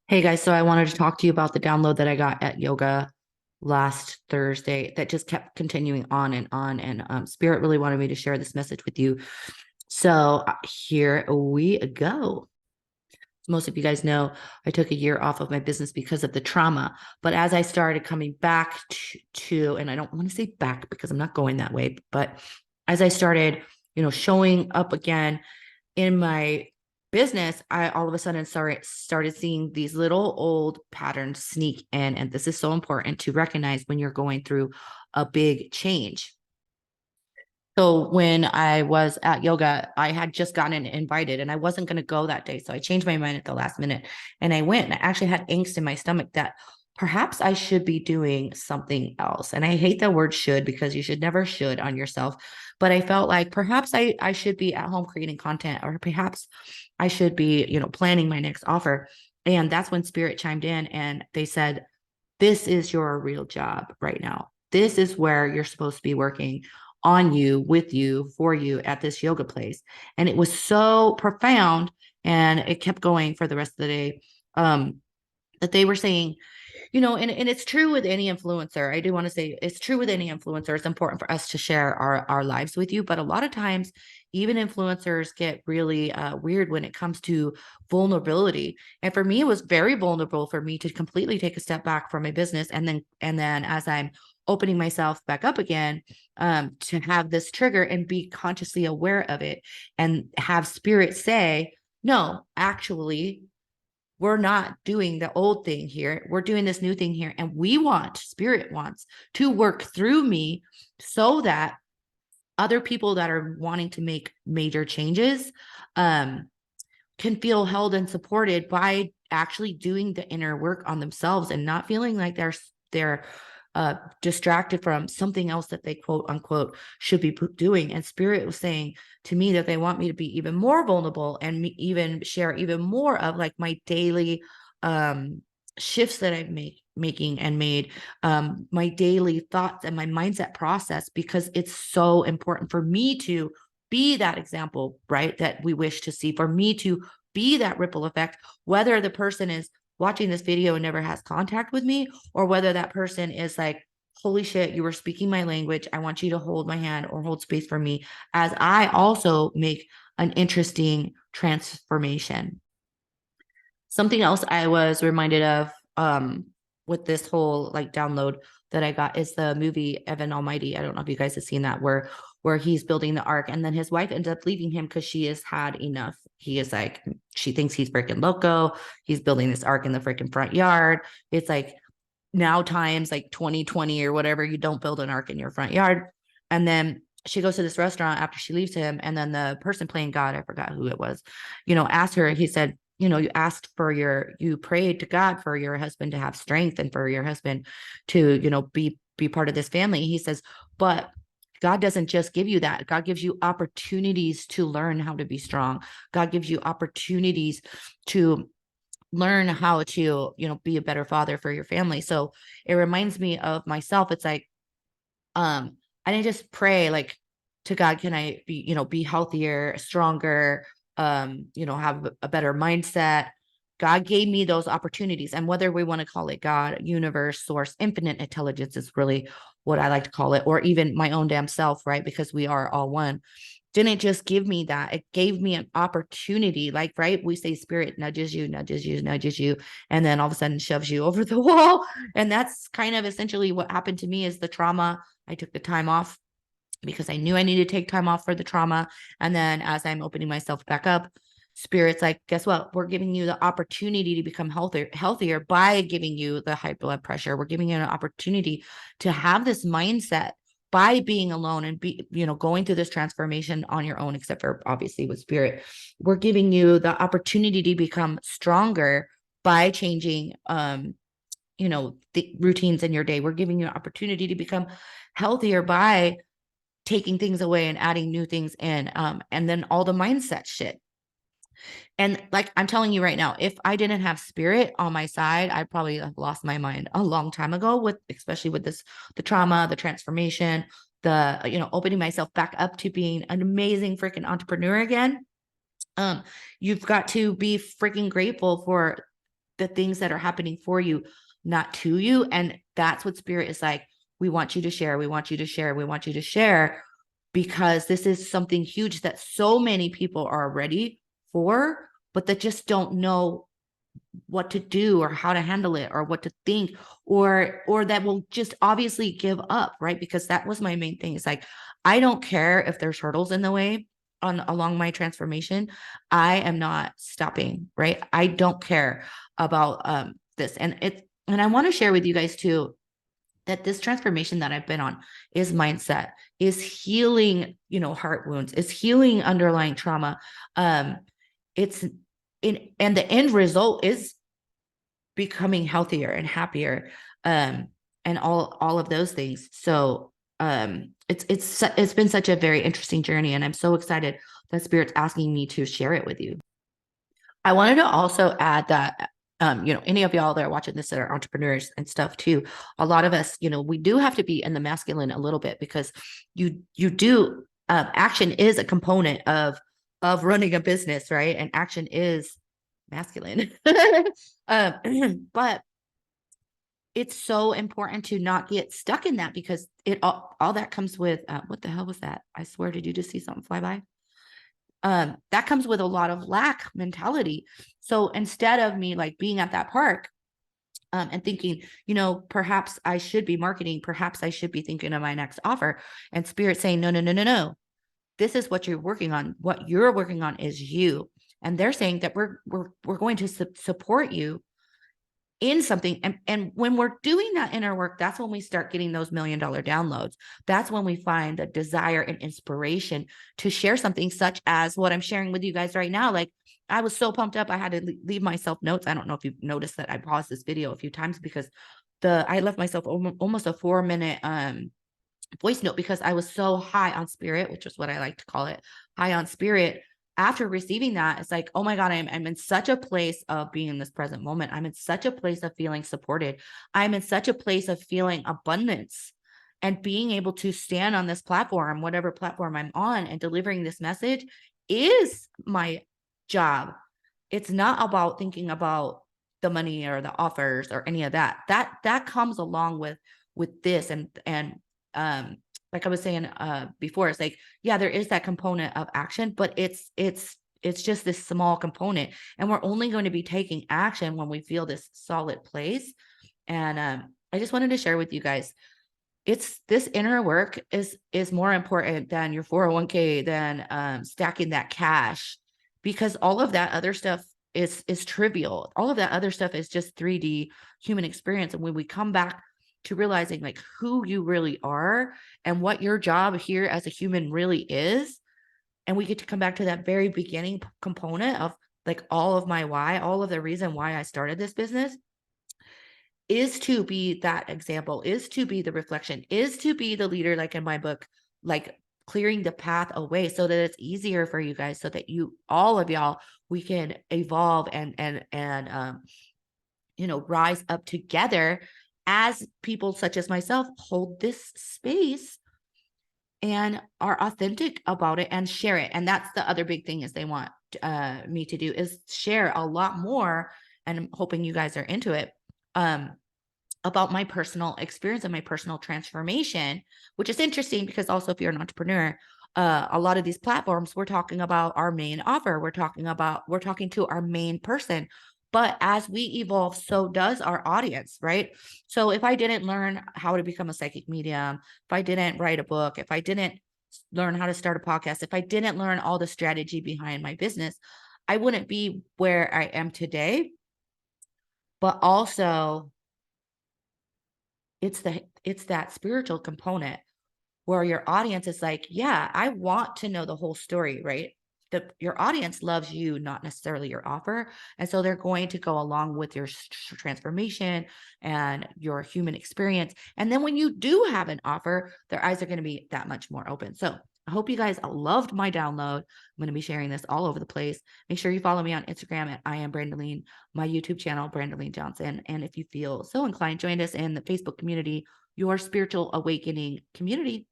Hey guys, so I wanted to talk to you about the download that I got at yoga last Thursday that just kept continuing on and on. And Spirit really wanted me to share this message with you. So here we go. Most of you guys know I took a year off of my business because of the trauma. But as I started coming back and I don't want to say back because I'm not going that way, but as I started, showing up again in my business, I all of a sudden started seeing these little old patterns sneak in. And this is so important to recognize when you're going through a big change. So when I was at yoga, I had just gotten invited and I wasn't going to go that day. So I changed my mind at the last minute and I went and I actually had angst in my stomach that perhaps I should be doing something else. And I hate the word should because you should never should on yourself. But I felt like perhaps I should be at home creating content, or perhaps I should be, planning my next offer. And that's when Spirit chimed in and they said, this is your real job right now. This is where you're supposed to be working on you, with you, for you at this yoga place. And it was so profound. And it kept going for the rest of the day. That they were saying, and it's true with any influencer. I do want to say it's true with any influencer. It's important for us to share our lives with you. But a lot of times, even influencers get really weird when it comes to vulnerability. And for me, it was very vulnerable for me to completely take a step back from my business. And then as I'm opening myself back up again, to have this trigger and be consciously aware of it and have spirit say, no, actually, we're not doing the old thing here. We're doing this new thing here. And spirit wants to work through me so that other people that are wanting to make major changes can feel held and supported by actually doing the inner work on themselves and not feeling like they're distracted from something else that they quote unquote should be doing. And Spirit was saying to me that they want me to be even more vulnerable and even share even more of like my daily shifts that I'm making and made, my daily thoughts and my mindset process, because it's so important for me to be that example, right? That we wish to see, for me to be that ripple effect, whether the person is watching this video and never has contact with me, or whether that person is like, holy shit, you were speaking my language. I want you to hold my hand or hold space for me as I also make an interesting transformation. Something else I was reminded of with this whole like download that I got is the movie Evan Almighty. I don't know if you guys have seen that, where he's building the ark and then his wife ends up leaving him because she has had enough. He is like, she thinks he's freaking loco. He's building this ark in the freaking front yard. It's like now times like 2020 or whatever, you don't build an ark in your front yard. And then she goes to this restaurant after she leaves him, and then the person playing God, I forgot who it was, asked her, he said, you prayed to God for your husband to have strength and for your husband to, be part of this family. He says, but God doesn't just give you that. God gives you opportunities to learn how to be strong. God gives you opportunities to learn how to, be a better father for your family. So it reminds me of myself. It's like, I didn't just pray like to God, can I be healthier, stronger, have a better mindset. God gave me those opportunities. And whether we want to call it God, universe, source, infinite intelligence is really what I like to call it, or even my own damn self, right? Because we are all one. Didn't just give me that. It gave me an opportunity. Like, right? We say spirit nudges you, nudges you, nudges you, and then all of a sudden shoves you over the wall. And that's kind of essentially what happened to me is the trauma. I took the time off because I knew I needed to take time off for the trauma. And then as I'm opening myself back up, Spirit's like, guess what? We're giving you the opportunity to become healthier by giving you the high blood pressure. We're giving you an opportunity to have this mindset by being alone and going through this transformation on your own, except for obviously with Spirit. We're giving you the opportunity to become stronger by changing the routines in your day. We're giving you an opportunity to become healthier by taking things away and adding new things in. And then all the mindset shit. And like I'm telling you right now, if I didn't have Spirit on my side, I probably have lost my mind a long time ago, especially with the trauma, the transformation, the opening myself back up to being an amazing freaking entrepreneur again. You've got to be freaking grateful for the things that are happening for you, not to you. And that's what Spirit is like. We want you to share. We want you to share. We want you to share, because this is something huge that so many people are ready for, but that just don't know what to do or how to handle it or what to think, or that will just obviously give up, right? Because that was my main thing. It's like, I don't care if there's hurdles in the way along my transformation. I am not stopping, right? I don't care about this. And I want to share with you guys too, that this transformation that I've been on is mindset, is healing, heart wounds, is healing underlying trauma. It's and the end result is becoming healthier and happier, and all of those things. So it's been such a very interesting journey, and I'm so excited that Spirit's asking me to share it with you. I wanted to also add that any of y'all that are watching this that are entrepreneurs and stuff too, a lot of us, we do have to be in the masculine a little bit, because you do action is a component of running a business, right? And action is masculine. But it's so important to not get stuck in that, because it all that comes with what the hell was that? I swear, did you just see something fly by? That comes with a lot of lack mentality. So instead of me like being at that park and thinking, perhaps I should be marketing, perhaps I should be thinking of my next offer, and Spirit saying, no. This is what you're working on. What you're working on is you. And they're saying that we're going to support you in something. And when we're doing that inner work, that's when we start getting those $1 million downloads. That's when we find the desire and inspiration to share something such as what I'm sharing with you guys right now. Like, I was so pumped up, I had to leave myself notes. I don't know if you've noticed that I paused this video a few times, because I left myself almost a 4-minute voice note, because I was so high on Spirit, which is what I like to call it, high on Spirit. After receiving that, it's like, oh my God, I'm in such a place of being in this present moment. I'm in such a place of feeling supported. I'm in such a place of feeling abundance, and being able to stand on this platform, whatever platform I'm on, and delivering this message is my job. It's not about thinking about the money or the offers or any of that. That comes along with this. And like I was saying before, it's like, yeah, there is that component of action, but it's just this small component, and we're only going to be taking action when we feel this solid place. And I just wanted to share with you guys, it's this inner work is more important than your 401k, than stacking that cash, because all of that other stuff is trivial. All of that other stuff is just 3D human experience. And when we come back to realizing like who you really are and what your job here as a human really is, and we get to come back to that very beginning component of like all of my why, all of the reason why I started this business, is to be that example, is to be the reflection, is to be the leader, like in my book, like clearing the path away so that it's easier for you guys, so that all of y'all, we can evolve and rise up together as people such as myself hold this space and are authentic about it and share it. And that's the other big thing is they want me to do, is share a lot more. And I'm hoping you guys are into it, about my personal experience and my personal transformation, which is interesting because also if you're an entrepreneur, a lot of these platforms, we're talking about our main offer. We're talking to our main person. But as we evolve, so does our audience, right? So if I didn't learn how to become a psychic medium, if I didn't write a book, if I didn't learn how to start a podcast, if I didn't learn all the strategy behind my business, I wouldn't be where I am today. But also, it's that spiritual component where your audience is like, yeah, I want to know the whole story, right? Your audience loves you, not necessarily your offer. And so they're going to go along with your transformation and your human experience. And then when you do have an offer, their eyes are going to be that much more open. So I hope you guys loved my download. I'm going to be sharing this all over the place. Make sure you follow me on Instagram at I am Brandaline, my YouTube channel, Brandaline Johnson. And if you feel so inclined, join us in the Facebook community, your spiritual awakening community.